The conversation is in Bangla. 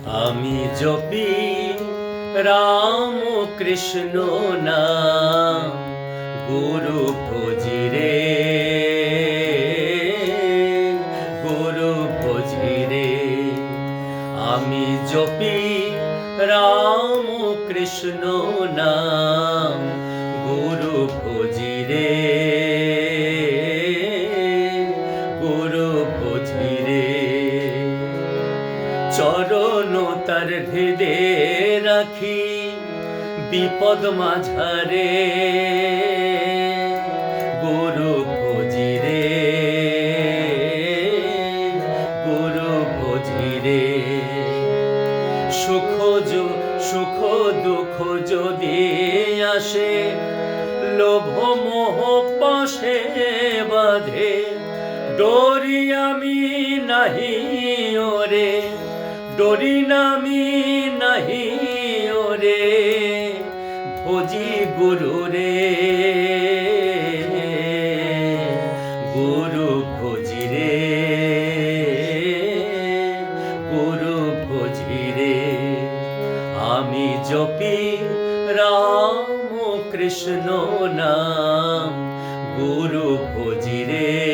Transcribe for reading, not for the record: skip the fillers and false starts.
আমি জপি রাম কৃষ্ণ নাম গুরু ভজিরে গুরু ভজিরে। আমি জপি রাম কৃষ্ণ নাম গুরু ভজিরে গুরু ভজিরে। চরণ তার হৃদে রাখি বিপদ মাঝারে গুরু ভজিরে গুরু ভজিরে। সুখ দুঃখ যদি আসে লোভ মোহ পাশে বাঁধে ডরি আমি নাহি ওরে ডরি নামি নাহি ওরে ভজি গুরু রে গুরু ভজিরে গুরু ভজিরে। আমি জপি রাম কৃষ্ণ নাম গুরু ভজিরে